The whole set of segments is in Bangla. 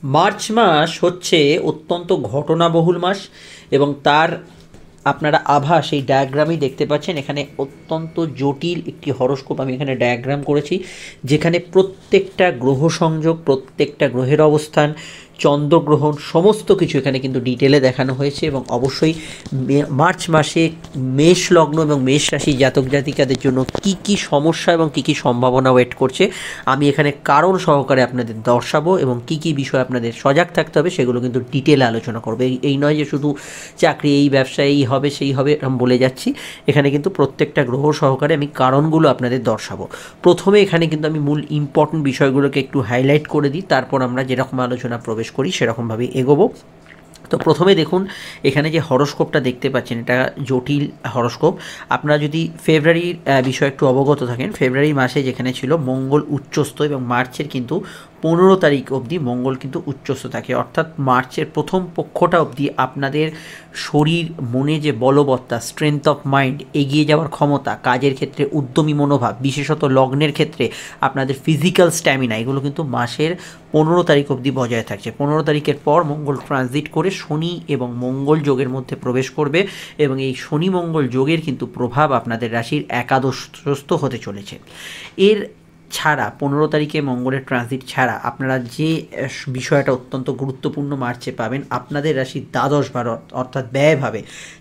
মার্চ মাস হচ্ছে অত্যন্ত ঘটনাবহুল মাস এবং তার আপনারা আভাস এই ডায়াগ্রামেই দেখতে পাচ্ছেন। এখানে অত্যন্ত জটিল একটি হরোস্কোপ আমি এখানে ডায়াগ্রাম করেছি, যেখানে প্রত্যেকটা গ্রহ সংযোগ, প্রত্যেকটা গ্রহের অবস্থান, চন্দ্রগ্রহণ সমস্ত কিছু এখানে কিন্তু ডিটেলে দেখানো হয়েছে। এবং অবশ্যই মার্চ মাসে মেষ লগ্ন এবং মেষ রাশি জাতক জাতিকাদের জন্য কি কি সমস্যা এবং কি কি সম্ভাবনা ওয়েট করছে আমি এখানে কারণ সহকারে আপনাদের দর্শাবো, এবং কি কি বিষয় আপনাদের সজাগ থাকতে হবে সেগুলো কিন্তু ডিটেলে আলোচনা করবো। এই নয় যে শুধু চাকরি, এই ব্যবসা, এই হবে সেই হবে আমি বলে যাচ্ছি। এখানে কিন্তু প্রত্যেকটা গ্রহ সহকারে আমি কারণগুলো আপনাদের দর্শাবো। প্রথমে এখানে কিন্তু আমি মূল ইম্পর্টেন্ট বিষয়গুলোকে একটু হাইলাইট করে দিই, তারপর আমরা যেরকম আলোচনা প্রবেশ করি সেরকমভাবে এগোবো। তো প্রথমে দেখুন, এখানে যে হরোস্কোপটা দেখতে পাচ্ছেন এটা জটিল হরোস্কোপ। আপনারা যদি ফেব্রুয়ারির বিষয়ে একটু অবগত থাকেন, ফেব্রুয়ারি মাসে যেখানে ছিল মঙ্গল উচ্চস্থ, এবং মার্চের কিন্তু 15 তারিখ অবধি মঙ্গল কিন্তু উচ্চস্থ থাকে, অর্থাৎ মার্চের প্রথম পক্ষটা অবধি আপনাদের শরীর মনে যে বলবত্তা, স্ট্রেংথ অফ মাইন্ড, এগিয়ে যাওয়ার ক্ষমতা, কাজের ক্ষেত্রে উদ্যমী মনোভাব, বিশেষত লগ্নের ক্ষেত্রে আপনাদের ফিজিক্যাল স্ট্যামিনা, এগুলো কিন্তু মাসের 15 তারিখ অবধি বজায় থাকছে। 15 তারিখের পর মঙ্গল ট্রানজিট করে শনি এবং মঙ্গল যোগের মধ্যে প্রবেশ করবে, এবং এই শনি মঙ্গল যোগের কিন্তু প্রভাব আপনাদের রাশির একাদশস্থ হতে চলেছে। এর ছাড়া 15 তারিখে মঙ্গলের ট্রানজিট ছাড়া আপনারা যে বিষয়টা অত্যন্ত গুরুত্বপূর্ণ মার্চে পাবেন, আপনাদের রাশির দ্বাদশ ভার অর্থাৎ ব্যয়ভাবে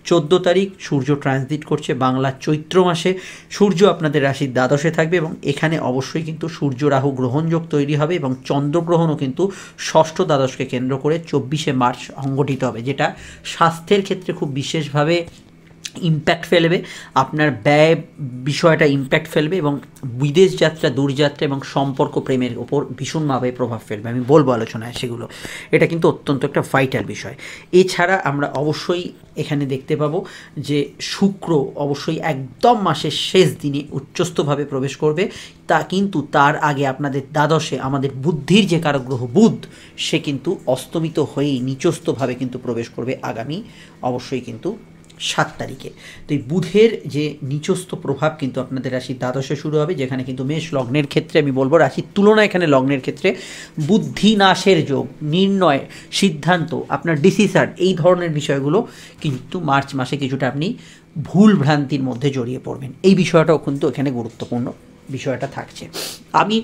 14 তারিখ সূর্য ট্রানজিট করছে বাংলা চৈত্র মাসে। সূর্য আপনাদের রাশির দ্বাদশে থাকবে, এবং এখানে অবশ্যই কিন্তু সূর্য রাহু গ্রহণযোগ তৈরি হবে, এবং চন্দ্রগ্রহণও কিন্তু ষষ্ঠ দ্বাদশকে কেন্দ্র করে 24শে মার্চ সংগঠিত হবে, যেটা স্বাস্থ্যের ক্ষেত্রে খুব বিশেষভাবে ইম্প্যাক্ট ফেলবে। আপনার ব্যয় বিষয়টা ইম্প্যাক্ট ফেলবে, এবং বিদেশ যাত্রা, দূরযাত্রা এবং সম্পর্ক প্রেমের ওপর ভীষণভাবে প্রভাব ফেলবে। আমি বলবো আলোচনায় সেগুলো, এটা কিন্তু অত্যন্ত একটা ভাইটাল বিষয়। এছাড়া আমরা অবশ্যই এখানে দেখতে পাবো যে শুক্র অবশ্যই একদম মাসের শেষ দিনে উচ্চস্থভাবে প্রবেশ করবে, তা কিন্তু তার আগে আপনাদের দ্বাদশে আমাদের বুদ্ধির যে কারক গ্রহ বুধ, সে কিন্তু অস্তমিত হয়েই নিচস্থভাবে কিন্তু প্রবেশ করবে আগামী অবশ্যই কিন্তু 7 তারিখে। তো এই বুধের যে নিচস্থ প্রভাব কিন্তু আপনাদের রাশির দ্বাদশে শুরু হবে, যেখানে কিন্তু মেষ লগ্নের ক্ষেত্রে আমি বলবো রাশির তুলনায় এখানে লগ্নের ক্ষেত্রে বুদ্ধি নাশের যোগ, নির্ণয়, সিদ্ধান্ত, আপনার ডিসিশন, এই ধরনের বিষয়গুলো কিন্তু মার্চ মাসে কিছুটা আপনি ভুল ভ্রান্তির মধ্যে জড়িয়ে পড়বেন। এই বিষয়টাও কিন্তু এখানে গুরুত্বপূর্ণ বিষয়টা থাকছে। আমি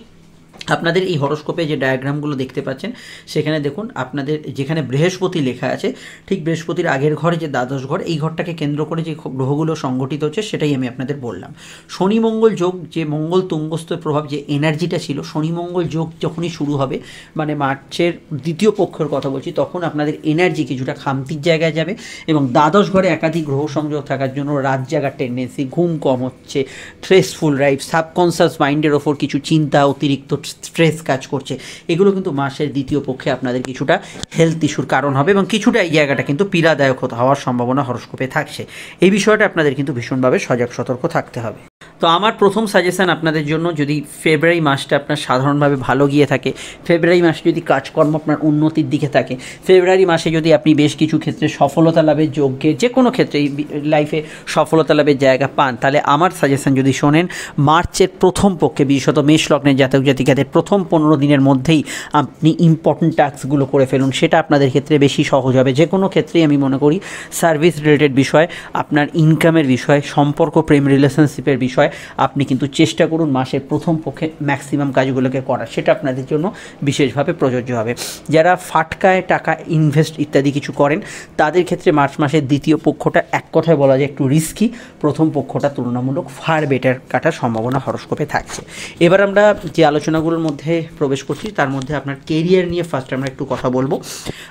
আপনাদের এই হরোস্কোপে যে ডায়াগ্রামগুলো দেখতে পাচ্ছেন, সেখানে দেখুন আপনাদের যেখানে বৃহস্পতি লেখা আছে, ঠিক বৃহস্পতির আগের ঘরে যে দ্বাদশ ঘর, এই ঘরটাকে কেন্দ্র করে যে গ্রহগুলো সংগঠিত হচ্ছে সেটাই আমি আপনাদের বললাম। শনি মঙ্গল যোগ, যে মঙ্গল তুঙ্গস্থের প্রভাব, যে এনার্জিটা ছিল, শনি মঙ্গল যোগ যখনই শুরু হবে, মানে মার্চের দ্বিতীয় পক্ষের কথা বলছি, তখন আপনাদের এনার্জি কিছুটা খামতির জায়গায় যাবে, এবং দ্বাদশ ঘরে একাধিক গ্রহ সংযোগ থাকার জন্য রাত জাগার টেন্ডেন্সি, ঘুম কম হচ্ছে, স্ট্রেসফুল লাইফ, সাবকনসিয়াস মাইন্ডের ওপর কিছু চিন্তা, অতিরিক্ত স্ট্রেস কাজ করছে, এগুলো কিন্তু মাসের দ্বিতীয় পক্ষে আপনাদের কিছুটা হেলথ ইস্যুর কারণ হবে, এবং কিছুটা এই জায়গাটা কিন্তু পীড়াদায়ক হওয়ার সম্ভাবনা হরোস্কোপে থাকছে। এই বিষয়টা আপনাদের কিন্তু ভীষণভাবে সজাগ সতর্ক থাকতে হবে। তো আমার প্রথম সাজেশান আপনাদের জন্য, যদি ফেব্রুয়ারি মাসটা আপনার সাধারণভাবে ভালো গিয়ে থাকে, ফেব্রুয়ারি মাসে যদি কাজকর্ম আপনার উন্নতির দিকে থাকে, ফেব্রুয়ারি মাসে যদি আপনি বেশ কিছু ক্ষেত্রে সফলতা লাভের যোগ্যের, যে কোনো ক্ষেত্রে লাইফে সফলতা লাভের জায়গা পান, তাহলে আমার সাজেশান যদি শোনেন, মার্চের প্রথম পক্ষে বিশেষত মেষ লগ্নের জাতক জাতিকাদের প্রথম 15 দিনের মধ্যেই আপনি ইম্পর্টেন্ট টাস্কগুলো করে ফেলুন, সেটা আপনাদের ক্ষেত্রে বেশি সহজ হবে। যে কোনো ক্ষেত্রেই আমি মনে করি সার্ভিস রিলেটেড বিষয়, আপনার ইনকামের বিষয়, সম্পর্ক, প্রেম, রিলেশনশিপের বিষয়, আপনি কিন্তু চেষ্টা করুন মাসের প্রথম পক্ষে ম্যাক্সিমাম কাজগুলোকে করার, সেটা আপনাদের জন্য বিশেষভাবে প্রযোজ্য হবে। যারা ফাটকায় টাকা ইনভেস্ট ইত্যাদি কিছু করেন, তাদের ক্ষেত্রে মার্চ মাসের দ্বিতীয় পক্ষটা এক কথায় বলা যায় একটু রিস্কি, প্রথম পক্ষটা তুলনামূলক ফার বেটার কাটার সম্ভাবনা হরোস্কোপে থাকছে। এবার আমরা যে আলোচনাগুলোর মধ্যে প্রবেশ করছি, তার মধ্যে আপনার কেরিয়ার নিয়ে ফার্স্ট আমরা একটু কথা বলবো।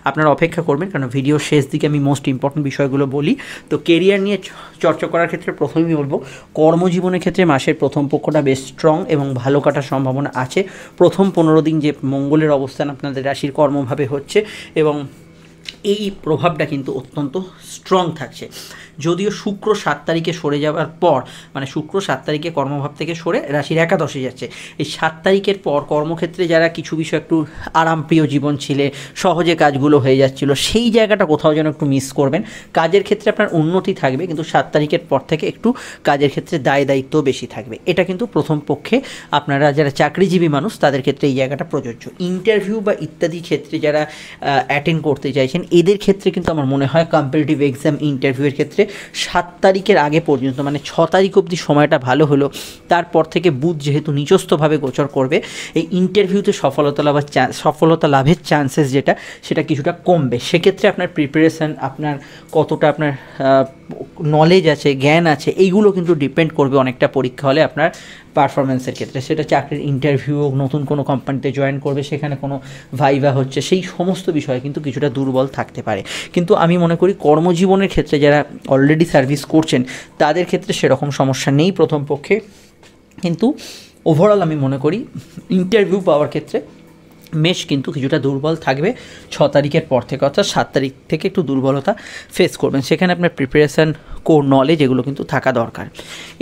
আপনারা অপেক্ষা করবেন, কারণ ভিডিওর শেষ দিকে আমি মোস্ট ইম্পর্টেন্ট বিষয়গুলো বলি। তো কেরিয়ার নিয়ে চর্চা করার ক্ষেত্রে প্রথমেই বলবো, কর্মজীবনের ক্ষেত্রে মাসের প্রথম পক্ষটা বেশ স্ট্রং এবং ভালো কাটার সম্ভাবনা আছে। প্রথম 15 দিন যে মঙ্গলের অবস্থান আপনাদের রাশির কর্মভাবে হচ্ছে, এবং এই প্রভাবটা কিন্তু অত্যন্ত স্ট্রং থাকছে। যদিও শুক্র 7 তারিখে সরে যাওয়ার পর, মানে শুক্র 7 তারিখে কর্মভাব থেকে সরে রাশির একাদশে যাচ্ছে, এই 7 তারিখের পর কর্মক্ষেত্রে যারা কিছু বিষয় একটু আরামপ্রিয় জীবন ছিলে, সহজে কাজগুলো হয়ে যাচ্ছিলো, সেই জায়গাটা কোথাও যেন একটু মিস করবেন। কাজের ক্ষেত্রে আপনার উন্নতি থাকবে, কিন্তু 7 তারিখের পর থেকে একটু কাজের ক্ষেত্রে দায়িত্ব বেশি থাকবে। এটা কিন্তু প্রথম পক্ষে আপনারা যারা চাকরিজীবী মানুষ তাদের ক্ষেত্রে এই জায়গাটা প্রযোজ্য। ইন্টারভিউ বা ইত্যাদি ক্ষেত্রে যারা অ্যাটেন্ড করতে চাইছেন, এদের ক্ষেত্রে কিন্তু আমার মনে হয় কম্পিটিটিভ এক্সাম ইন্টারভিউয়ের ক্ষেত্রে 7 তারিখের আগে পর্যন্ত, মানে 6 তারিখ অবধি সময়টা ভালো হলো। তারপর থেকে বুধ যেহেতু নিচস্থভাবে গোচর করবে, এই ইন্টারভিউতে সফলতা লাভের চান্সেস সেটা কিছুটা কমবে। সেক্ষেত্রে আপনার প্রিপারেশান, আপনার কতটা আপনার নলেজ আছে, জ্ঞান আছে, এইগুলো কিন্তু ডিপেন্ড করবে অনেকটা পরীক্ষা হলে আপনার পারফরমেন্সের ক্ষেত্রে। সেটা চাকরির ইন্টারভিউ, নতুন কোনো কোম্পানিতে জয়েন করবে, সেখানে কোনো ভাইভা হচ্ছে, সেই সমস্ত বিষয়ে কিন্তু কিছুটা দুর্বল থাকতে পারে। কিন্তু আমি মনে করি কর্মজীবনের ক্ষেত্রে যারা অলরেডি সার্ভিস করছেন তাদের ক্ষেত্রে সেরকম সমস্যা নেই প্রথম পক্ষে। কিন্তু ওভারঅল আমি মনে করি ইন্টারভিউ পাওয়ার ক্ষেত্রে মেষ কিন্তু কিছুটা দুর্বল থাকবে 6 তারিখের পর থেকে, অর্থাৎ 7 তারিখ থেকে একটু দুর্বলতা ফেস করবেন। সেখানে আপনার প্রিপারেশান, কোর নলেজ এগুলো কিন্তু থাকা দরকার।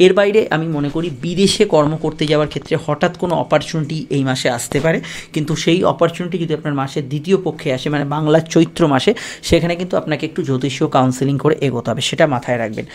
এর বাইরে আমি মনে করি বিদেশে কর্ম করতে যাওয়ার ক্ষেত্রে হঠাৎ কোনো অপরচুনিটি এই মাসে আসতে পারে, কিন্তু সেই অপরচুনিটি যদি আপনার মাসের দ্বিতীয় পক্ষে আসে, মানে বাংলার চৈত্র মাসে, সেখানে কিন্তু আপনাকে একটু জ্যোতিষীয় কাউন্সেলিং করে এগোতে হবে, সেটা মাথায় রাখবেন।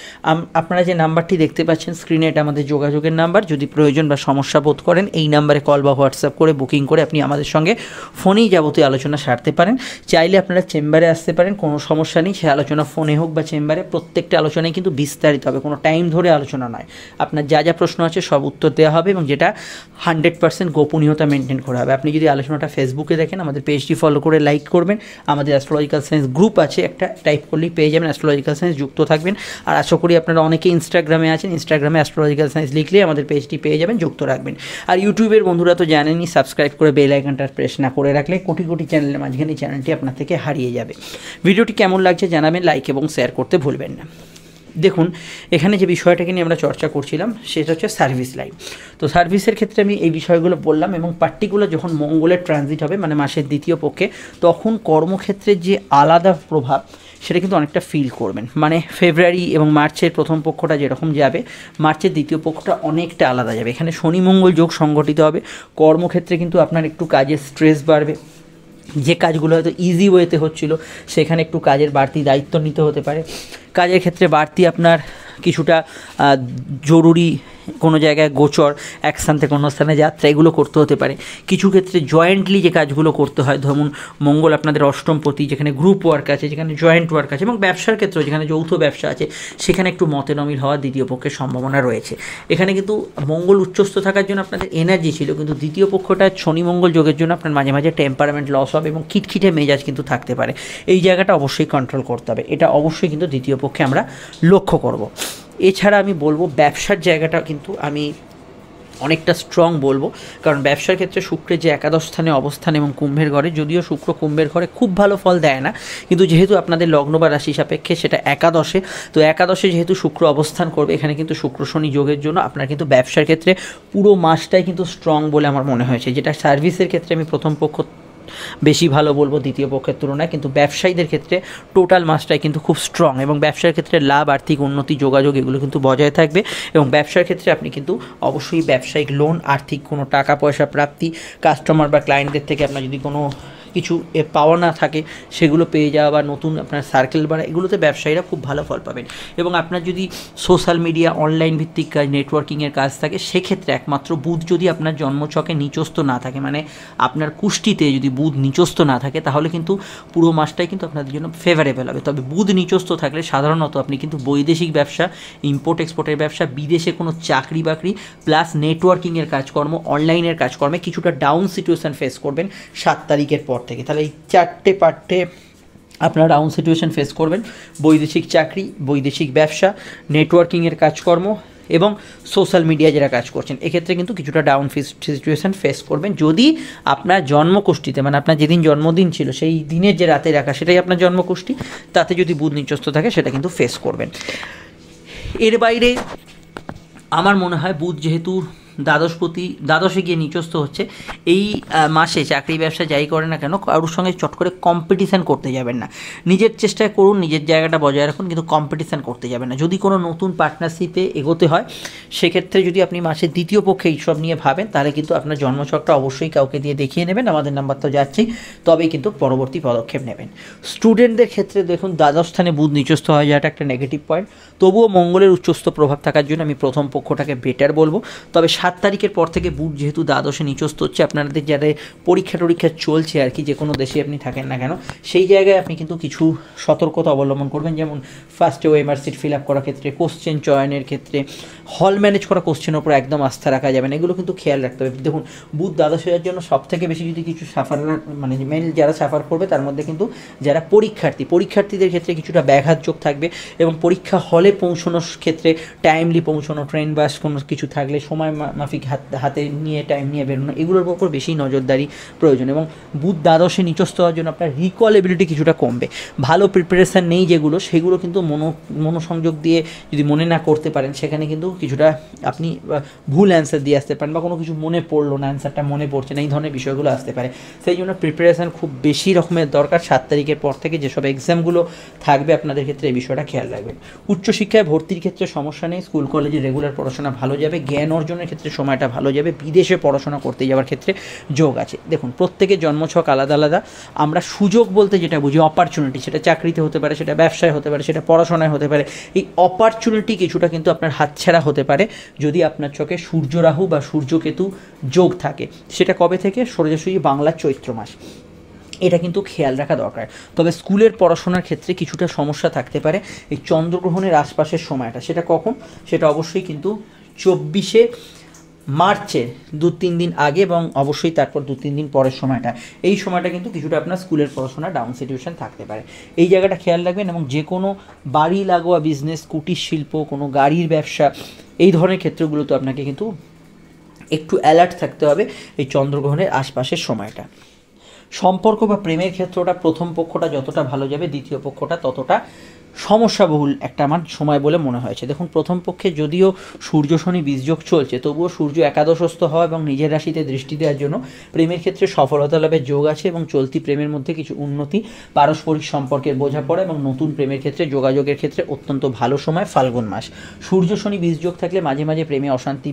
আপনারা যে নাম্বারটি দেখতে পাচ্ছেন স্ক্রিনে, এটা আমাদের যোগাযোগের নাম্বার। যদি প্রয়োজন বা সমস্যা বোধ করেন, এই নাম্বারে কল বা হোয়াটসঅ্যাপ করে বুকিং করে আপনি আমাদের সঙ্গে ফোনেই যাবতীয় আলোচনা সারতে পারেন। চাইলে আপনারা চেম্বারে আসতে পারেন, কোনো সমস্যা নেই। সে আলোচনা ফোনে হোক বা চেম্বারে, প্রত্যেকটা আলোচনায় কিন্তু বিস্তারিত হবে, কোনো টাইম ধরে আলোচনা নয়। আপনার যা যা প্রশ্ন আছে সব উত্তর দেওয়া হবে, এবং যেটা 100% গোপনীয়তা মেনটেন করা হবে। আপনি যদি আলোচনাটা ফেসবুকে দেখেন, আমাদের পেজটি ফলো করে লাইক করবেন। আমাদের অ্যাস্ট্রোলজিক্যাল সায়েন্স গ্রুপ আছে একটা, টাইপ করলেই পেয়ে যাবেন অ্যাস্ট্রোলজিক্যাল সায়েন্স, যুক্ত থাকবেন। আর আশা করি আপনারা অনেকে ইনস্টাগ্রামে আছেন, ইনস্টাগ্রামে অ্যাস্ট্রোলজিক্যাল সায়েন্স লিখলেই আমাদের পেজটি পেয়ে যাবেন, যুক্ত রাখবেন। আর ইউটিউবের বন্ধুরা তো জানেনই, সাবস্ক্রাইব করে বেল আইকনটা প্রেস না করে রাখলে কোটি কোটি চ্যানেলের মাঝখানে চ্যানেলটি আপনার থেকে হারিয়ে যাবে। ভিডিওটি কেমন লাগছে জানাবেন, লাইক এবং শেয়ার করতে ভুলবেন না। দেখুন, এখানে যে বিষয়টাকে নিয়ে আমরা চর্চা করছিলাম সেটা হচ্ছে সার্ভিস লাইফ। তো সার্ভিসের ক্ষেত্রে আমি এই বিষয়গুলো বললাম, এবং পার্টিকুলার যখন মঙ্গলের ট্রানজিট হবে, মানে মাসের দ্বিতীয় পক্ষে, তখন কর্মক্ষেত্রে যে আলাদা প্রভাব সেটা কিন্তু অনেকটা ফিল করবেন। মানে ফেব্রুয়ারি এবং মার্চের প্রথম পক্ষটা যেরকম যাবে, মার্চের দ্বিতীয় পক্ষটা অনেকটা আলাদা যাবে। এখানে শনি মঙ্গল যোগ সংগঠিত হবে। কর্মক্ষেত্রে কিন্তু আপনার একটু কাজের স্ট্রেস বাড়বে। যে কাজগুলো হয়তো ইজি ওয়েতে হচ্ছিলো, সেখানে একটু কাজের বাড়তি দায়িত্ব নিতে হতে পারে। কাজের ক্ষেত্রে বাড়তি আপনার কিছুটা জরুরি কোনো জায়গায় গোচর, এক স্থান থেকে অন্য স্থানে যাত্রা, এগুলো করতে হতে পারে। কিছু ক্ষেত্রে জয়েন্টলি যে কাজগুলো করতে হয়, ধরুন মঙ্গল আপনাদের অষ্টমপতি, যেখানে গ্রুপ ওয়ার্ক আছে, যেখানে জয়েন্ট ওয়ার্ক আছে, এবং ব্যবসার ক্ষেত্রেও যেখানে যৌথ ব্যবসা আছে, সেখানে একটু মতের অমিল হওয়ার দ্বিতীয় পক্ষের সম্ভাবনা রয়েছে। এখানে কিন্তু মঙ্গল উচ্চস্থ থাকার জন্য আপনাদের এনার্জি ছিল, কিন্তু দ্বিতীয় পক্ষটা শনি মঙ্গল যোগের জন্য আপনার মাঝে মাঝে টেম্পারামেন্ট লস হবে এবং খিটখিটে মেজাজ কিন্তু থাকতে পারে। এই জায়গাটা অবশ্যই কন্ট্রোল করতে হবে, এটা অবশ্যই কিন্তু দ্বিতীয় পক্ষে আমরা লক্ষ্য করব। এছাড়া আমি বলবো ব্যবসার জায়গাটা কিন্তু আমি অনেকটা স্ট্রং বলবো, কারণ ব্যবসার ক্ষেত্রে শুক্রের যে একাদশ স্থানে অবস্থান এবং কুম্ভের ঘরে, যদিও শুক্র কুম্ভের ঘরে খুব ভালো ফল দেয় না, কিন্তু যেহেতু আপনাদের লগ্ন বা রাশি সাপেক্ষে সেটা একাদশে, তো একাদশে যেহেতু শুক্র অবস্থান করবে, এখানে কিন্তু শুক্র শনি যোগের জন্য আপনার কিন্তু ব্যবসার ক্ষেত্রে পুরো মাসটাই কিন্তু স্ট্রং বলে আমার মনে হয়েছে। যেটা সার্ভিসের ক্ষেত্রে আমি প্রথম পক্ষ বেশি ভালো বলবো দ্বিতীয় পক্ষের তুলনায়, কিন্তু ব্যবসায়ীদের ক্ষেত্রে টোটাল মাসটাই কিন্তু খুব স্ট্রং, এবং ব্যবসার ক্ষেত্রে লাভ, আর্থিক উন্নতি, যোগাযোগ এগুলো কিন্তু বজায় থাকবে। এবং ব্যবসার ক্ষেত্রে আপনি কিন্তু অবশ্যই ব্যবসায়িক লোন, আর্থিক কোনো টাকা পয়সা প্রাপ্তি, কাস্টমার বা ক্লায়েন্টদের থেকে আপনার যদি কোনো কিছু পাওয়া না থাকে সেগুলো পেয়ে যাওয়া, বা নতুন আপনার সার্কেল বাড়া, এগুলোতে ব্যবসায়ীরা খুব ভালো ফল পাবেন। এবং আপনার যদি সোশ্যাল মিডিয়া, অনলাইন ভিত্তিক কাজ, নেটওয়ার্কিংয়ের কাজ থাকে, সেক্ষেত্রে একমাত্র বুধ যদি আপনার জন্মছকে নিচস্থ না থাকে, মানে আপনার কুষ্টিতে যদি বুধ নিচস্থ না থাকে, তাহলে কিন্তু পুরো মাসটাই কিন্তু আপনাদের জন্য ফেভারেবল হবে। তবে বুধ নিচস্থ থাকলে সাধারণত আপনি কিন্তু বৈদেশিক ব্যবসা, ইম্পোর্ট এক্সপোর্টের ব্যবসা, বিদেশে কোনো চাকরি বাকরি, প্লাস নেটওয়ার্কিংয়ের কাজকর্ম, অনলাইনের কাজকর্মে কিছুটা ডাউন সিচুয়েশান ফেস করবেন 7 তারিখের পর থেকে। তাহলে এই 4টে পার্টে আপনারা ডাউন সিচুয়েশান ফেস করবেন: বৈদেশিক চাকরি, বৈদেশিক ব্যবসা, নেটওয়ার্কিংয়ের কাজকর্ম এবং সোশ্যাল মিডিয়া যারা কাজ করছেন, এক্ষেত্রে কিন্তু কিছুটা ডাউন সিচুয়েশান ফেস করবেন। যদি আপনার জন্মকুষ্ঠিতে, মানে আপনার যেদিন জন্মদিন ছিল সেই দিনের যে রাতে রাখা সেটাই আপনার জন্মকুষ্ঠি, তাতে যদি বুধ নিচস্থ থাকে সেটা কিন্তু ফেস করবেন। এর বাইরে আমার মনে হয় বুধ যেহেতু দ্বাদশে গিয়ে নিচস্থ হচ্ছে, এই মাসে চাকরি ব্যবসা যাই করে না কেন কারোর সঙ্গে চট করে কম্পিটিশান করতে যাবেন না। নিজের চেষ্টায় করুন, নিজের জায়গাটা বজায় রাখুন, কিন্তু কম্পিটিশান করতে যাবেন না। যদি কোনো নতুন পার্টনারশিপে এগোতে হয় সেক্ষেত্রে যদি আপনি মাসের দ্বিতীয় পক্ষে এইসব নিয়ে ভাবেন তাহলে কিন্তু আপনার জন্মছকটা অবশ্যই কাউকে দিয়ে দেখিয়ে নেবেন, আমাদের নাম্বার তো যাচ্ছেই, তবেই কিন্তু পরবর্তী পদক্ষেপ নেবেন। স্টুডেন্টদের ক্ষেত্রে দেখুন দ্বাদশ স্থানে বুধ নিচস্থ হয়ে যাওয়াটা একটা নেগেটিভ পয়েন্ট, তবুও মঙ্গলের উচ্চস্থ প্রভাব থাকার জন্য আমি প্রথম পক্ষটাকে বেটার বলবো। তবে 7 তারিখের পর থেকে বুধ যেহেতু দ্বাদশে নিচস্থ হচ্ছে, আপনাদের যারা পরীক্ষা চলছে আর কি, যে কোনো দেশে আপনি থাকেন না কেন সেই জায়গায় আপনি কিন্তু কিছু সতর্কতা অবলম্বন করবেন। যেমন ফার্স্টে ওএমআর সিট ফিল আপ করার ক্ষেত্রে, কোশ্চেন চয়নের ক্ষেত্রে, হল ম্যানেজ করা কোশ্চেনের ওপর একদম আস্থা রাখা যাবে না, এগুলো কিন্তু খেয়াল রাখতে হবে। দেখুন বুধ দ্বাদশ হওয়ার জন্য সবথেকে বেশি যদি কিছু মানে মেন যারা সাফার করবে তার মধ্যে কিন্তু যারা পরীক্ষার্থীদের ক্ষেত্রে কিছুটা ব্যাঘাত যোগ থাকবে, এবং পরীক্ষা হলে পৌঁছানোর ক্ষেত্রে টাইমলি পৌঁছানো, ট্রেন বাস কোনো কিছু থাকলে সময় মাফিক হাতে নিয়ে টাইম নিয়ে বেরোনো, এগুলোর উপর বেশি নজরদারি প্রয়োজন। এবং বুধ দ্বাদশে নিচস্থ হওয়ার জন্য আপনার রিকল এবিলিটি কিছুটা কমবে, ভালো প্রিপারেশান নেই সেগুলো কিন্তু মনোসংযোগ দিয়ে যদি মনে না করতে পারেন সেখানে কিন্তু কিছুটা আপনি ভুল অ্যান্সার দিয়ে আসতে পারেন, বা কোনো কিছু মনে পড়লো না, অ্যান্সারটা মনে পড়ছে না, এই ধরনের বিষয়গুলো আসতে পারে। সেই জন্য প্রিপারেশান খুব বেশি রকমের দরকার। 7 তারিখের পর থেকে যেসব এক্সামগুলো থাকবে আপনাদের ক্ষেত্রে এই বিষয়টা খেয়াল রাখবেন। উচ্চশিক্ষায় ভর্তির ক্ষেত্রে সমস্যা নেই, স্কুল কলেজে রেগুলার পড়াশোনা ভালো যাবে, জ্ঞান অর্জনের ক্ষেত্রে সময়টা ভালো যাবে, বিদেশে পড়াশোনা করতে যাওয়ার ক্ষেত্রে যোগ আছে। দেখুন প্রত্যেকের জন্মছক আলাদা আলাদা, আমরা সুযোগ বলতে যেটা বুঝি অপরচুনিটি, সেটা চাকরিতে হতে পারে, সেটা ব্যবসায় হতে পারে, সেটা পড়াশোনায় হতে পারে। এই অপরচুনিটি কিছুটা কিন্তু আপনার হাতছাড়া হতে পারে যদি আপনার চোখে সূর্য রাহু বা সূর্যকেতু যোগ থাকে। সেটা কবে থেকে? সোজাসুজি বাংলার চৈত্র মাস, এটা কিন্তু খেয়াল রাখা দরকার। তবে স্কুলের পড়াশোনার ক্ষেত্রে কিছুটা সমস্যা থাকতে পারে এই চন্দ্রগ্রহণের আশপাশের সময়টা। সেটা কখন? সেটা অবশ্যই কিন্তু 24শে মার্চের 2-3 দিন আগে, এবং অবশ্যই তারপর 2-3 দিন পরের সময়টা, এই সময়টা কিন্তু কিছুটা আপনার স্কুলের পড়াশোনা ডাউন সিচুয়েশন থাকতে পারে। এই জায়গাটা খেয়াল রাখবেন। এবং যে কোনো বাড়ি লাগোয়া বিজনেস, কুটির শিল্প, কোনো গাড়ির ব্যবসা, এই ধরনের ক্ষেত্রগুলোতে আপনাকে কিন্তু একটু অ্যালার্ট থাকতে হবে এই চন্দ্রগ্রহণের আশপাশের সময়টা। সম্পর্ক বা প্রেমের ক্ষেত্রটা প্রথম পক্ষটা যতটা ভালো যাবে, দ্বিতীয় পক্ষটা ততটা সমস্যাবহুল একটা আমার সময় বলে মনে হয়েছে। দেখুন প্রথম পক্ষে যদিও সূর্য শনি বীজযোগ চলছে, তবুও সূর্য একাদশস্থ হওয়া এবং নিজের রাশিতে দৃষ্টি দেওয়ার জন্য প্রেমের ক্ষেত্রে সফলতা লাভের যোগ আছে, এবং চলতি প্রেমের মধ্যে কিছু উন্নতি, পারস্পরিক সম্পর্কের বোঝাপড়া এবং নতুন প্রেমের ক্ষেত্রে যোগাযোগের ক্ষেত্রে অত্যন্ত ভালো সময় ফাল্গুন মাস। সূর্য শনি বীজযোগ থাকলে মাঝে মাঝে প্রেমে অশান্তি,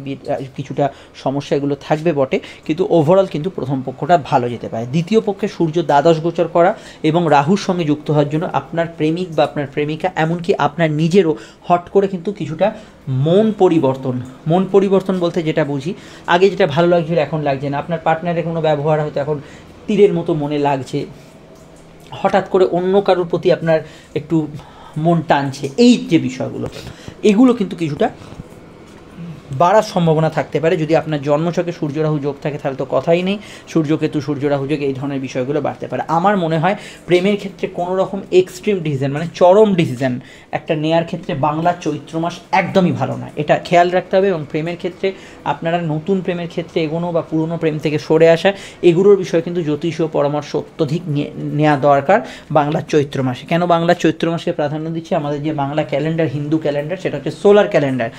কিছুটা সমস্যা এগুলো থাকবে বটে, কিন্তু ওভারঅল কিন্তু প্রথম পক্ষটা ভালো যেতে পারে। দ্বিতীয় পক্ষে সূর্য দ্বাদশ গোচর করা এবং রাহুর সঙ্গে যুক্ত হওয়ার জন্য আপনার প্রেমিক বা আপনার প্রেমিকা, এমনকি আপনার নিজেরও হট করে কিন্তু কিছুটা মন পরিবর্তন বলতে যেটা বুঝি, আগে যেটা ভালো লাগছিল এখন লাগছে না, আপনার পার্টনারের কোনো ব্যবহার হয়তো এখন তীরের মতো মনে লাগছে, হঠাৎ করে অন্য কারোর প্রতি আপনার একটু মন টানছে, এই যে বিষয়গুলো, এগুলো কিন্তু কিছুটা বাড়ার সম্ভাবনা থাকতে পারে। যদি আপনার জন্মছকে সূর্য রাহু যোগ থাকে তাহলে তো কথাই নেই, সূর্যকেতু সূর্য রাহু যোগ, এই ধরনের বিষয়গুলো বাড়তে পারে। আমার মনে হয় প্রেমের ক্ষেত্রে কোনো রকম এক্সট্রিম ডিসিশন, মানে চরম ডিসিশন একটা নেয়ার ক্ষেত্রে বাংলা চৈত্র মাস একদমই ভালো নয়, এটা খেয়াল রাখতে হবে। এবং প্রেমের ক্ষেত্রে আপনারা নতুন প্রেমের ক্ষেত্রে এগোনো বা পুরনো প্রেম থেকে সরে আসা, এগুলোর বিষয়ে কিন্তু জ্যোতিষীয় পরামর্শ অত্যধিক নেওয়া দরকার বাংলার চৈত্র মাসে। কেন বাংলার চৈত্র মাসকে প্রাধান্য দিচ্ছি? আমাদের যে বাংলা ক্যালেন্ডার, হিন্দু ক্যালেন্ডার, সেটা হচ্ছে সোলার ক্যালেন্ডার,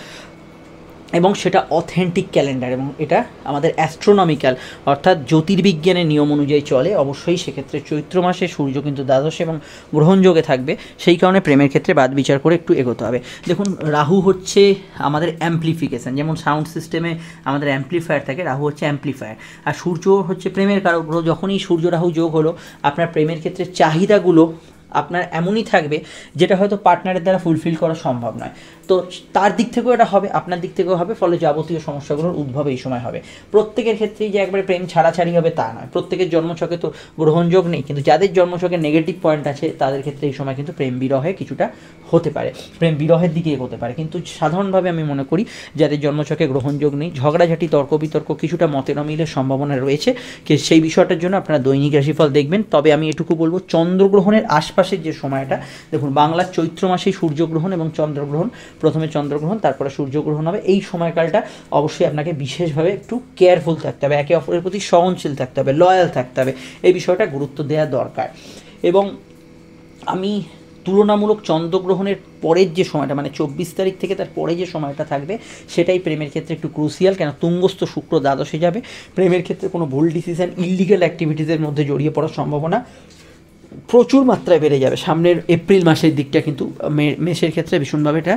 এবং সেটা অথেন্টিক ক্যালেন্ডার, এবং এটা আমাদের অ্যাস্ট্রোনমিক্যাল অর্থাৎ জ্যোতির্বিজ্ঞানের নিয়ম অনুযায়ী চলে। অবশ্যই সেক্ষেত্রে চৈত্র মাসে সূর্য কিন্তু দ্বাদশে এবং গ্রহণযোগে থাকবে, সেই কারণে প্রেমের ক্ষেত্রে বাদ বিচার করে একটু এগোতে হবে। দেখুন রাহু হচ্ছে আমাদের অ্যাম্প্লিফিকেশান, যেমন সাউন্ড সিস্টেমে আমাদের অ্যাম্প্লিফায়ার থাকে, রাহু হচ্ছে অ্যাম্প্লিফায়ার, আর সূর্য হচ্ছে প্রেমের কারক গ্রহ। যখনই সূর্য রাহু যোগ হলো, আপনার প্রেমের ক্ষেত্রে চাহিদাগুলো আপনার এমনই থাকবে যেটা হয়তো পার্টনারের দ্বারা ফুলফিল করা সম্ভব নয়, তো তার দিক থেকেও এটা হবে, আপনার দিক থেকেও হবে, ফলে যাবতীয় সমস্যাগুলোর উদ্ভব এই সময় হবে। প্রত্যেকের ক্ষেত্রেই যে একবারে প্রেম ছাড়াছাড়ি হবে তা নয়, প্রত্যেকের জন্মছকে তো গ্রহণযোগ নেই, কিন্তু যাদের জন্মছকে নেগেটিভ পয়েন্ট আছে তাদের ক্ষেত্রে এই সময় কিন্তু প্রেম বিরহে কিছুটা হতে পারে, প্রেম বিরহের দিকে এগোতে পারে। কিন্তু সাধারণভাবে আমি মনে করি যাদের জন্মছকে গ্রহণযোগ নেই, ঝগড়াঝাটি, তর্ক বিতর্ক, কিছুটা মতের অমিলের সম্ভাবনা রয়েছে, সেই বিষয়টার জন্য আপনারা দৈনিক রাশিফল দেখবেন। তবে আমি এটুকু বলবো, চন্দ্রগ্রহণের আশপাশের যে সময়টা, দেখুন বাংলার চৈত্র মাসেই সূর্যগ্রহণ এবং চন্দ্রগ্রহণ, প্রথমে চন্দ্রগ্রহণ তারপরে সূর্যগ্রহণ হবে। এই সময়কালটা অবশ্যই আপনাকে বিশেষভাবে একটু কেয়ারফুল থাকতে হবে, একে অপরের প্রতি সহনশীল থাকতে হবে, লয়াল থাকতে হবে, এই বিষয়টা গুরুত্ব দেওয়া দরকার। এবং আমি তুলনামূলক চন্দ্রগ্রহণের পরের যে সময়টা মানে 24 তারিখ থেকে তার পরে যে সময়টা থাকবে সেটাই প্রেমের ক্ষেত্রে একটু ক্রুশিয়াল, কেন তুঙ্গস্থ শুক্র দ্বাদশে যাবে। প্রেমের ক্ষেত্রে কোনো ভুল ডিসিশন, ইলিগাল অ্যাক্টিভিটিসের মধ্যে জড়িয়ে পড়ার সম্ভাবনা প্রচুর মাত্রায় বেড়ে যাবে সামনের এপ্রিল মাসের দিকটা, কিন্তু মেষের ক্ষেত্রে ভীষণভাবে এটা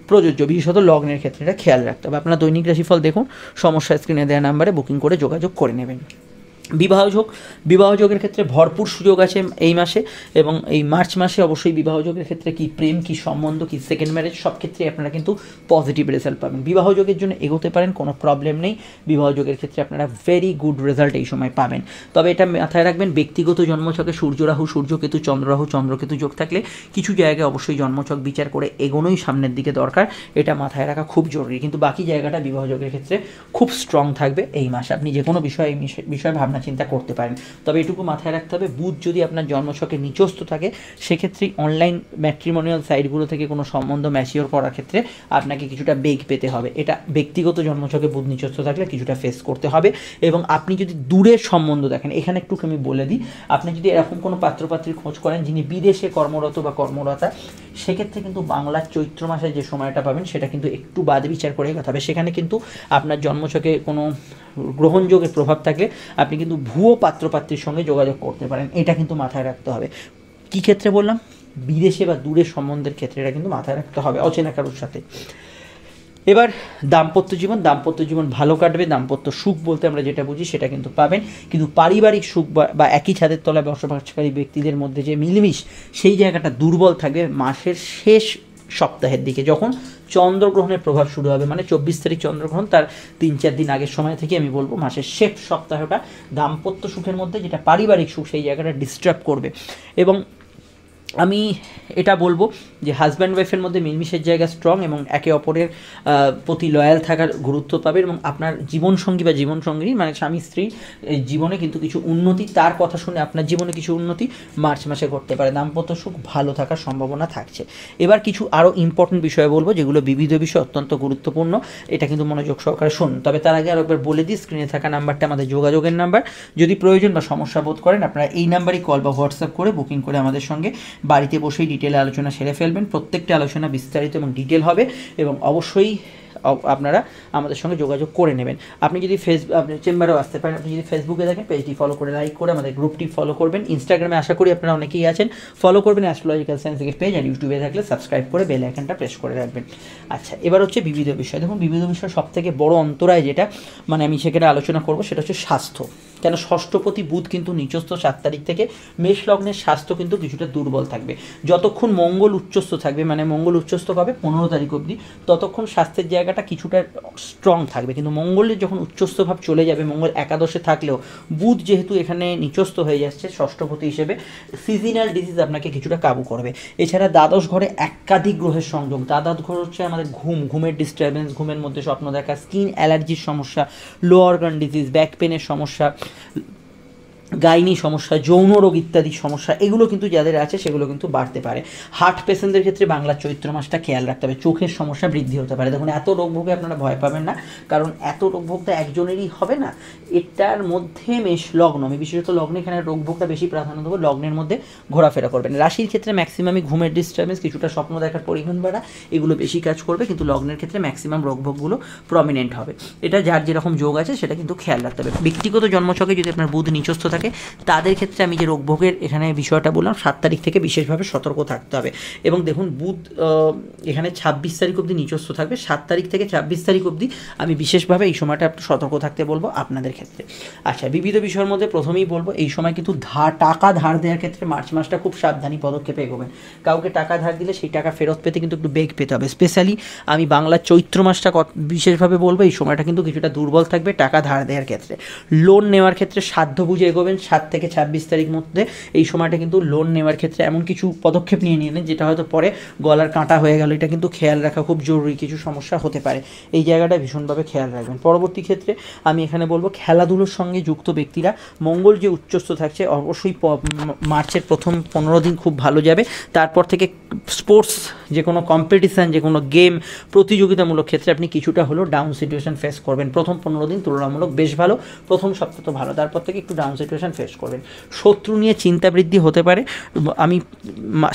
প্রযোজ্য, বিশেষত লগ্নের ক্ষেত্রে এটা খেয়াল রাখতে হবে। আপনার দৈনিক রাশিফল দেখুন, সমস্যা স্ক্রিনে দেওয়া নাম্বারে বুকিং করে যোগাযোগ করে নেবেন। বিবাহযোগের ক্ষেত্রে ভরপুর সুযোগ আছে এই মাসে, এবং এই মার্চ মাসে অবশ্যই বিবাহযোগের ক্ষেত্রে কি প্রেম, কি সম্বন্ধ, কি সেকেন্ড ম্যারেজ, সব ক্ষেত্রে আপনারা কিন্তু পজিটিভ রেজাল্ট পাবেন। বিবাহযোগের জন্য এগোতে পারেন, কোনো প্রবলেম নেই। বিবাহযোগের ক্ষেত্রে আপনারা ভেরি গুড রেজাল্ট এই সময় পাবেন। তবে এটা মাথায় রাখবেন, ব্যক্তিগত জন্মছকে সূর্যরাহু, সূর্যকেতু, চন্দ্ররাহু, চন্দ্রকেতু যোগ থাকলে কিছু জায়গায় অবশ্যই জন্মছক বিচার করে এগোনোই সামনের দিকে দরকার, এটা মাথায় রাখা খুব জরুরি। কিন্তু বাকি জায়গাটা বিবাহযোগের ক্ষেত্রে খুব স্ট্রং থাকবে এই মাসে, আপনি যে কোনো বিষয়ে ভাবনা চিন্তা করতে পারেন। তবে এটুকু মাথায় রাখতে হবে, বুধ যদি আপনার জন্মছকে নিচস্থ থাকে সেক্ষেত্রে অনলাইন ম্যাট্রিমোনিয়াল সাইটগুলো থেকে কোনো সম্বন্ধ ম্যাচিওর করার ক্ষেত্রে আপনাকে কিছুটা বেগ পেতে হবে। এটা ব্যক্তিগত জন্মছকে বুধ নিচস্থ থাকলে কিছুটা ফেস করতে হবে। এবং আপনি যদি দূরের সম্বন্ধ দেখেন, এখানে একটু আমি বলে দিই, আপনি যদি এরকম কোনো পাত্রপাত্রীর খোঁজ করেন যিনি বিদেশে কর্মরত বা কর্মরতা, সেক্ষেত্রে কিন্তু বাংলার চৈত্র মাসে যে সময়টা পাবেন সেটা কিন্তু একটু বাদ বিচার করে এগোতে হবে। সেখানে কিন্তু আপনার জন্মছকে কোনো গ্রহণযোগের প্রভাব থাকলে আপনি কিন্তু ভুয়ো পাত্রপাত্রীর সঙ্গে যোগাযোগ করতে পারেন, এটা কিন্তু মাথায় রাখতে হবে। কী ক্ষেত্রে বললাম? বিদেশে বা দূরের সম্বন্ধের ক্ষেত্রে এটা কিন্তু মাথায় রাখতে হবে, অচেনা কারোর সাথে। এবার দাম্পত্য জীবন ভালো কাটবে। দাম্পত্য সুখ বলতে আমরা যেটা বুঝি সেটা কিন্তু পাবেন, কিন্তু পারিবারিক সুখ বা একই ছাদের তলায় বসবাসকারী ব্যক্তিদের মধ্যে যে মিলমিশ, সেই জায়গাটা দুর্বল থাকবে মাসের শেষ সপ্তাহের দিকে, যখন চন্দ্রগ্রহণের প্রভাব শুরু হবে। মানে 24 তারিখ চন্দ্রগ্রহণ, তার 3-4 দিন আগের সময় থেকে আমি বলবো মাসের শেষ সপ্তাহটা দাম্পত্য সুখের মধ্যে যেটা পারিবারিক সুখ, সেই জায়গাটা ডিস্টার্ব করবে। এবং আমি এটা বলবো যে হাজব্যান্ড ওয়াইফের মধ্যে মিলমিশের জায়গা স্ট্রং, এবং একে অপরের প্রতি লয়াল থাকার গুরুত্ব পাবে। এবং আপনার জীবনসঙ্গী বা জীবনসঙ্গী মানে স্বামী স্ত্রী জীবনে কিন্তু কিছু উন্নতি, তার কথা শুনে আপনার জীবনে কিছু উন্নতি মার্চ মাসে ঘটতে পারে। দাম্পত্য সুখ ভালো থাকার সম্ভাবনা থাকছে। এবার কিছু আরও ইম্পর্টেন্ট বিষয় বলবো, যেগুলো বিবিধ বিষয় অত্যন্ত গুরুত্বপূর্ণ, এটা কিন্তু মনোযোগ সহকারে শুনুন। তবে তার আগে আরও একবার বলে দিই, স্ক্রিনে থাকা নাম্বারটা আমাদের যোগাযোগের নাম্বার। যদি প্রয়োজন বা সমস্যা বোধ করেন আপনারা এই নাম্বারই কল বা হোয়াটসঅ্যাপ করে বুকিং করে আমাদের সঙ্গে বাড়িতে বসেই ডিটেলে আলোচনা সেরে ফেলবেন। প্রত্যেকটা আলোচনা বিস্তারিত এবং ডিটেল হবে, এবং অবশ্যই আপনারা আমাদের সঙ্গে যোগাযোগ করে নেবেন। আপনি যদি আপনি চেম্বারেও আসতে পারেন। আপনি যদি ফেসবুকে দেখেন, পেজটি ফলো করে লাইক করে আমাদের গ্রুপটি ফলো করবেন। ইনস্টাগ্রামে আশা করি আপনারা অনেকেই আছেন, ফলো করবেন অ্যাস্ট্রোলজিক্যাল সায়েন্সের পেজ, আর ইউটিউবে থাকলে সাবস্ক্রাইব করে বেল আইকনটা প্রেস করে রাখবেন। আচ্ছা, এবার হচ্ছে বিবিধ বিষয়। দেখুন, বিবিধ বিষয় সবথেকে বড় অন্তরায় যেটা মানে আমি সেখানে আলোচনা করব সেটা হচ্ছে স্বাস্থ্য। কেন ষষ্ঠপতি বুধ কিন্তু নিচস্থ 7 তারিখ থেকে, মেষ লগ্নের স্বাস্থ্য কিন্তু কিছুটা দুর্বল থাকবে। যতক্ষণ মঙ্গল উচ্চস্থ থাকবে, মানে মঙ্গল উচ্চস্থ পাবে 15 তারিখ অবধি, ততক্ষণ স্বাস্থ্যের জায়গাটা কিছুটা স্ট্রং থাকবে। কিন্তু মঙ্গলের যখন উচ্চস্থ ভাব চলে যাবে, মঙ্গল একাদশে থাকলেও বুধ যেহেতু এখানে নিচস্থ হয়ে যাচ্ছে ষষ্ঠপতি হিসেবে, সিজনাল ডিজিজ আপনাকে কিছুটা কাবু করবে। এছাড়া দ্বাদশ ঘরে একাধিক গ্রহের সংযোগ। দ্বাদশ ঘর হচ্ছে আমাদের ঘুমের ডিস্টারবেন্স, ঘুমের মধ্যে স্বপ্ন দেখা, স্কিন অ্যালার্জির সমস্যা, লো অর্গান ডিজিজ, ব্যাক পেনের সমস্যা, গাইনি সমস্যা, যৌন রোগ ইত্যাদি সমস্যা, এগুলো কিন্তু যাদের আছে সেগুলো কিন্তু বাড়তে পারে। হার্ট পেশেন্টদের ক্ষেত্রে বাংলা চৈত্র মাসটা খেয়াল রাখতে হবে। চোখের সমস্যা বৃদ্ধি হতে পারে। দেখুন, এত রোগ ভোগে আপনারা ভয় পাবেন না, কারণ এত রোগ ভোগটা একজনেরই হবে না। এটার মধ্যে মেষ লগ্ন, আমি বিশেষত লগ্নে এখানে রোগ ভোগটা বেশি প্রাধান্য দেবো। লগ্নের মধ্যে ঘোরাফেরা করবেন। রাশির ক্ষেত্রে ম্যাক্সিমামই ঘুমের ডিস্টার্বেন্স, কিছুটা স্বপ্ন দেখার পরিমাণ বাড়া, এগুলো বেশি কাজ করবে। কিন্তু লগ্নের ক্ষেত্রে ম্যাক্সিমাম রোগ ভোগগুলো প্রমিনেন্ট হবে। এটা যার যেরকম যোগ আছে সেটা কিন্তু খেয়াল রাখতে হবে। ব্যক্তিগত জন্মছকে যদি আপনার বুধ নিচস্থ থাকে, তাদের ক্ষেত্রে আমি যে রোগভোগের এখানে বিষয়টা বললাম, 7 তারিখ থেকে বিশেষভাবে সতর্ক থাকতে হবে। এবং দেখুন, বুধ এখানে 26 তারিখ অবধি নিচস্থ থাকবে। 7 তারিখ থেকে 26 তারিখ অবধি আমি বিশেষভাবে এই সময়টা একটু সতর্ক থাকতে বলবো আপনাদের ক্ষেত্রে। আচ্ছা, বিবিধ বিষয়ের মধ্যে প্রথমেই বলবো, এই সময় কিন্তু টাকা ধার দেওয়ার ক্ষেত্রে মার্চ মাসটা খুব সাবধানী পদক্ষেপে এগোবেন। কাউকে টাকা ধার দিলে সেই টাকা ফেরত পেতে কিন্তু একটু বেগ পেতে হবে। স্পেশালি আমি বাংলার চৈত্র মাসটা বিশেষভাবে বলবো, এই সময়টা কিন্তু কিছুটা দুর্বল থাকবে টাকা ধার দেওয়ার ক্ষেত্রে। লোন নেওয়ার ক্ষেত্রে সাধ্য বুঝে এগোবেন। 7 থেকে 26 তারিখ মধ্যে এই সময়টা কিন্তু লোন নেওয়ার ক্ষেত্রে এমন কিছু পদক্ষেপ নিয়ে নিলেন যেটা হয়তো পরে গলার কাঁটা হয়ে গেল। এটা কিন্তু খেয়াল রাখা খুব জরুরি, কিছু সমস্যা হতে পারে, এই জায়গাটা ভীষণভাবে খেয়াল রাখবেন। পরবর্তী ক্ষেত্রে আমি এখানে বলবো, খেলাধুলোর সঙ্গে যুক্ত ব্যক্তিরা, মঙ্গল যে উচ্চস্থ থাকছে অবশ্যই মার্চের প্রথম 15 দিন খুব ভালো যাবে। তারপর থেকে স্পোর্টস যে কোনো কম্পিটিশান, যে কোনো গেম, প্রতিযোগিতামূলক ক্ষেত্রে আপনি কিছুটা হলেও ডাউন সিচুয়েশান ফেস করবেন। প্রথম 15 দিন তুলনামূলক বেশ ভালো, প্রথম সপ্তাহ তো ভালো, তারপর থেকে একটু ডাউন সিচুয়েশান ফেস করবেন। শত্রু নিয়ে চিন্তা বৃদ্ধি হতে পারে। আমি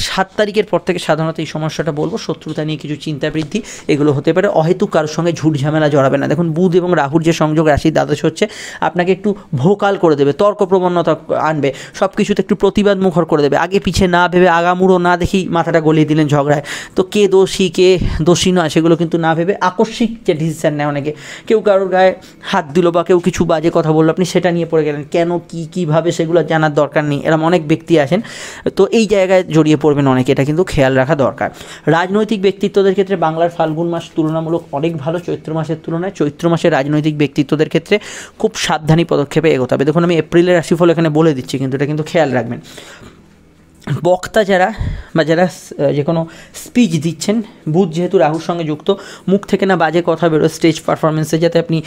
7 তারিখের পর থেকে সাধারণত এই সমস্যাটা বলবো, শত্রুতা নিয়ে কিছু চিন্তা বৃদ্ধি এগুলো হতে পারে। অহেতুক কারোর সঙ্গে ঝুট ঝামেলা জড়াবে না। দেখুন বুধ এবং রাহুর যে সংযোগ, রাশি দ্বাদশ হচ্ছে, আপনাকে একটু ভোকাল করে দেবে, তর্ক প্রবণতা আনবে, সব কিছুতে একটু প্রতিবাদ মুখর করে দেবে। আগে পিছে না ভেবে, আগামুড়ো না দেখি মাথাটা গলিয়ে দিলেন ঝগড়ায়। তো কে দোষী কে দোষী নয় সেগুলো কিন্তু না ভেবে আকস্মিক যে ডিসিশান নেয় অনেকে, কেউ কারোর গায়ে হাত দিল বা কেউ কিছু বাজে কথা বললো, আপনি সেটা নিয়ে পড়ে গেলেন, কেন কীভাবে সেগুলো জানার দরকার নেই, এরকম অনেক ব্যক্তি আছেন। তো এই জায়গায় জড়িয়ে পড়বেন অনেকে, এটা কিন্তু খেয়াল রাখা দরকার। রাজনৈতিক ব্যক্তিত্বদের ক্ষেত্রে বাংলার ফাল্গুন মাস তুলনামূলক অনেক ভালো চৈত্র মাসের তুলনায়। চৈত্র মাসে রাজনৈতিক ব্যক্তিত্বদের ক্ষেত্রে খুব সাবধানী পদক্ষেপে এগোতে হবে। দেখুন আমি এপ্রিলের রাশিফল এখানে বলে দিচ্ছি, কিন্তু এটা কিন্তু খেয়াল রাখবেন। বক্তা যারা বা যারা যে কোনো স্পিচ দিচ্ছেন, বুধ যেহেতু রাহুর সঙ্গে যুক্ত, মুখ থেকে না বাজে কথা বেরোয় স্টেজ পারফরমেন্সে, যাতে আপনি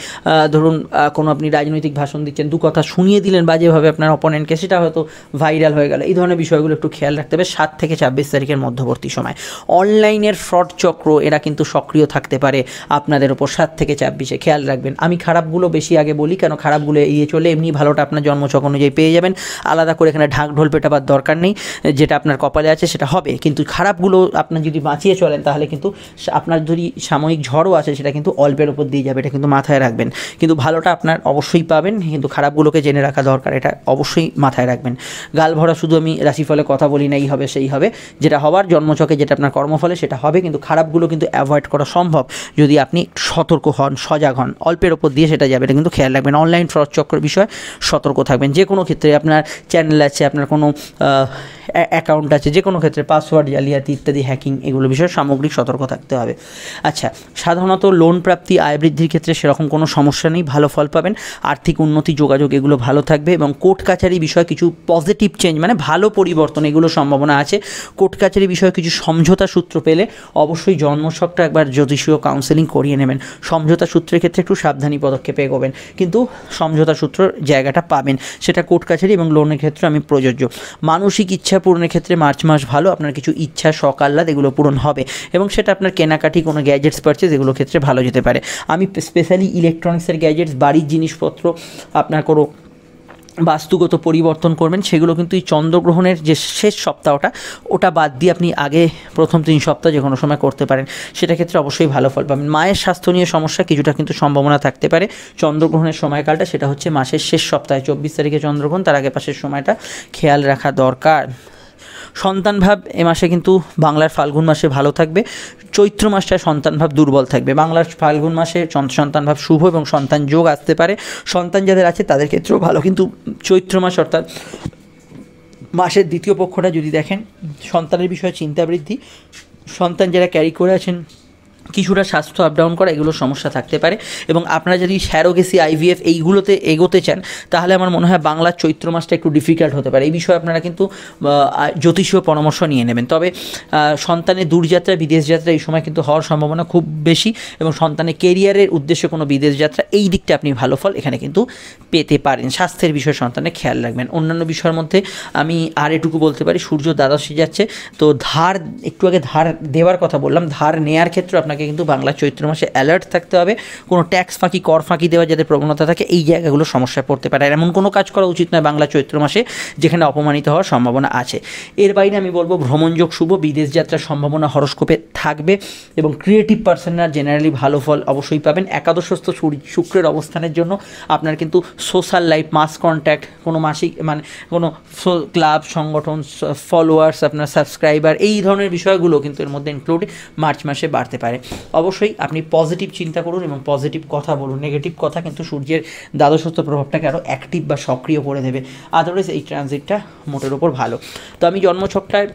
ধরুন কোনো আপনি রাজনৈতিক ভাষণ দিচ্ছেন, দু কথা শুনিয়ে দিলেন বাজেভাবে আপনার অপোনেন্টকে, সেটা হয়তো ভাইরাল হয়ে গেল। এই ধরনের বিষয়গুলো একটু খেয়াল রাখতে হবে 7 থেকে 26 তারিখের মধ্যবর্তী সময়। অনলাইনের ফ্রড চক্র এরা কিন্তু সক্রিয় থাকতে পারে আপনাদের ওপর 7 থেকে 26-এ, খেয়াল রাখবেন। আমি খারাপগুলো বেশি আগে বলি, কেন খারাপগুলো এড়িয়ে চলে এমনি ভালোটা আপনার জন্মছক অনুযায়ী পেয়ে যাবেন। আলাদা করে এখানে ঢাক ঢোল পেটাবার দরকার নেই, যেটা আপনার কপালে আছে সেটা হবে। কিন্তু খারাপগুলো আপনার যদি বাঁচিয়ে চলেন, তাহলে কিন্তু আপনার যদি সাময়িক ঝড়ও আছে সেটা কিন্তু অল্পের উপর দিয়ে যাবে, এটা কিন্তু মাথায় রাখবেন। কিন্তু ভালোটা আপনার অবশ্যই পাবেন, কিন্তু খারাপগুলোকে জেনে রাখা দরকার, এটা অবশ্যই মাথায় রাখবেন। গাল ভরা শুধু আমি রাশিফলে কথা বলি না, এই হবে সেই হবে, যেটা হওয়ার জন্মছকে, যেটা আপনার কর্মফলে সেটা হবে, কিন্তু খারাপগুলো কিন্তু অ্যাভয়েড করা সম্ভব যদি আপনি সতর্ক হন, সজাগ হন। অল্পের ওপর দিয়ে সেটা যাবে, এটা কিন্তু খেয়াল রাখবেন। অনলাইন ফ্রড চক্রের বিষয়ে সতর্ক থাকবেন। যে কোনো ক্ষেত্রে আপনার চ্যানেল আছে, আপনার কোনো অ্যাকাউন্ট আছে, যে কোনো ক্ষেত্রে পাসওয়ার্ড জালিয়াতি ইত্যাদি হ্যাকিং, এগুলো বিষয়ে সামগ্রিক সতর্ক থাকতে হবে। আচ্ছা, সাধারণত লোন প্রাপ্তি, আয় বৃদ্ধির ক্ষেত্রে সেরকম কোনো সমস্যা নেই, ভালো ফল পাবেন। আর্থিক উন্নতি, যোগাযোগ এগুলো ভালো থাকবে, এবং কোর্ট কাছারি বিষয়ে কিছু পজিটিভ চেঞ্জ, মানে ভালো পরিবর্তন, এগুলো সম্ভাবনা আছে। কোর্ট কাছারি বিষয়ে কিছু সমঝোতা সূত্র পেলে অবশ্যই জন্মছকটা একবার জ্যোতিষীয় কাউন্সেলিং করিয়ে নেবেন। সমঝোতা সূত্রের ক্ষেত্রে একটু সাবধানী পদক্ষেপে এগোবেন, কিন্তু সমঝোতা সূত্রের জায়গাটা পাবেন, সেটা কোর্ট কাছারি এবং লোনের ক্ষেত্রে আমি প্রযোজ্য। মানসিক ইচ্ছা পূরণের ক্ষেত্রে মার্চ মাস ভালো, আপনার কিছু ইচ্ছা, শখ, আহ্লাদ এগুলো পূরণ হবে, এবং সেটা আপনার কেনাকাটি, কোনো গ্যাজেটস পারচেজ, এগুলো ক্ষেত্রে ভালো যেতে পারে। আমি স্পেশালি ইলেকট্রনিক্সের গ্যাজেটস, বাড়ির জিনিসপত্র, আপনার কোনো বাস্তুগত পরিবর্তন করবেন, সেগুলো কিন্তু এই চন্দ্রগ্রহণের যে শেষ সপ্তাহটা, ওটা বাদ দিয়ে আপনি আগে প্রথম 3 সপ্তাহ যে কোনো সময় করতে পারেন, সেটা ক্ষেত্রে অবশ্যই ভালো ফল পাবেন। মায়ের স্বাস্থ্য নিয়ে সমস্যা কিছুটা কিন্তু সম্ভাবনা থাকতে পারে চন্দ্রগ্রহণের সময়কালটা, সেটা হচ্ছে মাসের শেষ সপ্তাহে, 24 তারিখে চন্দ্রগ্রহণ, তার আগে পাশের সময়টা খেয়াল রাখা দরকার। সন্তান ভাব এ মাসে কিন্তু বাংলার ফাল্গুন মাসে ভালো থাকবে, চৈত্র মাসটায় সন্তান ভাব দুর্বল থাকবে। বাংলার ফাল্গুন মাসে সন্তান ভাব শুভ এবং সন্তান যোগ আসতে পারে, সন্তান যাদের আছে তাদের ক্ষেত্রেও ভালো। কিন্তু চৈত্র মাস অর্থাৎ মাসের দ্বিতীয় পক্ষটা যদি দেখেন, সন্তানের বিষয়ে চিন্তা বৃদ্ধি, সন্তান যারা ক্যারি করে আছেন কিছুটা স্বাস্থ্য আপ ডাউন করা, এগুলো সমস্যা থাকতে পারে। এবং আপনারা যদি স্যারোগেসি, আইভিএফ এইগুলোতে এগোতে চান, তাহলে আমার মনে হয় বাংলার চৈত্র মাসটা একটু ডিফিকাল্ট হতে পারে। এই বিষয়ে আপনারা কিন্তু জ্যোতিষীয় পরামর্শ নিয়ে নেবেন। তবে সন্তানের দূরযাত্রা, বিদেশ যাত্রা এই সময় কিন্তু হওয়ার সম্ভাবনা খুব বেশি, এবং সন্তানের কেরিয়ারের উদ্দেশ্যে কোনো বিদেশ যাত্রা, এই দিকটা আপনি ভালো ফল এখানে কিন্তু পেতে পারেন। স্বাস্থ্যের বিষয়ে সন্তানের খেয়াল রাখবেন। অন্যান্য বিষয়ের মধ্যে আমি আর এটুকু বলতে পারি, সূর্য দ্বাদশে যাচ্ছে, তো ধার, একটু আগে ধার দেওয়ার কথা বললাম, ধার নেওয়ার ক্ষেত্রে আপনাকে কিন্তু বাংলা চৈত্র মাসে অ্যালার্ট থাকতে হবে। কোনো ট্যাক্স ফাঁকি, কর ফাঁকি দেওয়ার যাদের প্রবণতা থাকে, এই জায়গাগুলো সমস্যায় পড়তে পারে। এমন কোনো কাজ করা উচিত নয় বাংলা চৈত্র মাসে যেখানে অপমানিত হওয়ার সম্ভাবনা আছে। এর বাইরে আমি বলবো ভ্রমণযোগ শুভ, বিদেশ যাত্রার সম্ভাবনা হরস্কোপে থাকবে, এবং ক্রিয়েটিভ পার্সনরা জেনারেলি ভালো ফল অবশ্যই পাবেন। একাদশস্থ শুক্রের অবস্থানের জন্য আপনার কিন্তু সোশ্যাল লাইফ, মাস কন্ট্যাক্ট, কোনো মাসিক মানে কোনো ক্লাব, সংগঠন, ফলোয়ার্স, আপনার সাবস্ক্রাইবার, এই ধরনের বিষয়গুলো কিন্তু এর মধ্যে ইনক্লুড মার্চ মাসে বাড়তে পারে। অবশ্যই আপনি পজিটিভ চিন্তা করুন এবং পজিটিভ কথা বলুন। নেগেটিভ কথা কিন্তু সূর্যের দ্বাদশস্থ প্রভাবটাকে আরও অ্যাক্টিভ বা সক্রিয় করে দেবে। আদারওয়াইজ এই ট্রানজিটটা মোটের ওপর ভালো। তো আমি জন্মছকটায়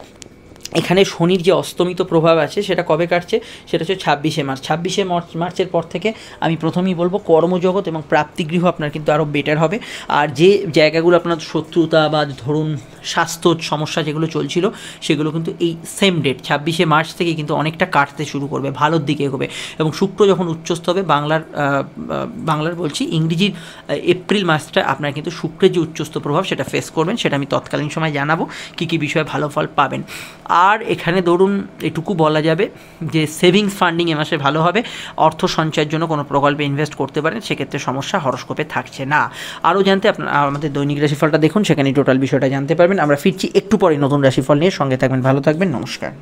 এখানে শনির যে অস্তমিত প্রভাব আছে সেটা কবে কাটছে, সেটা হচ্ছে 26শে মার্চ। 26শে মার্চের পর থেকে আমি প্রথমেই বলবো কর্মজগৎ এবং প্রাপ্তিগৃহ আপনার কিন্তু আরও বেটার হবে। আর যে জায়গাগুলো আপনার শত্রুতা বা ধরুন স্বাস্থ্য সমস্যা যেগুলো চলছিল, সেগুলো কিন্তু এই সেম ডেট 26শে মার্চ থেকে কিন্তু অনেকটা কাটতে শুরু করবে, ভালোর দিকে এগোবে। এবং শুক্র যখন উচ্চস্থ হবে, বাংলার বলছি, ইংরেজির এপ্রিল মাসটা আপনার কিন্তু শুক্রের যে উচ্চস্থ প্রভাব সেটা ফেস করবেন, সেটা আমি তৎকালীন সময় জানাবো কী কী বিষয়ে ভালো ফল পাবেন। আর এখানে ধরুন এটুকু বলা যাবে যে সেভিংস ফান্ডিং এ মাসে ভালো হবে, অর্থ সঞ্চয়ের জন্য কোনো প্রকল্পে ইনভেস্ট করতে পারেন, সেক্ষেত্রে সমস্যা হরস্কোপে থাকছে না। আরও জানতে আপনার আমাদের দৈনিক রাশিফলটা দেখুন, সেখানে টোটাল বিষয়টা জানতে পারবেন। আমরা ফিরছি একটু পরে নতুন রাশিফল নিয়ে, সঙ্গে থাকবেন, ভালো থাকবেন, নমস্কার।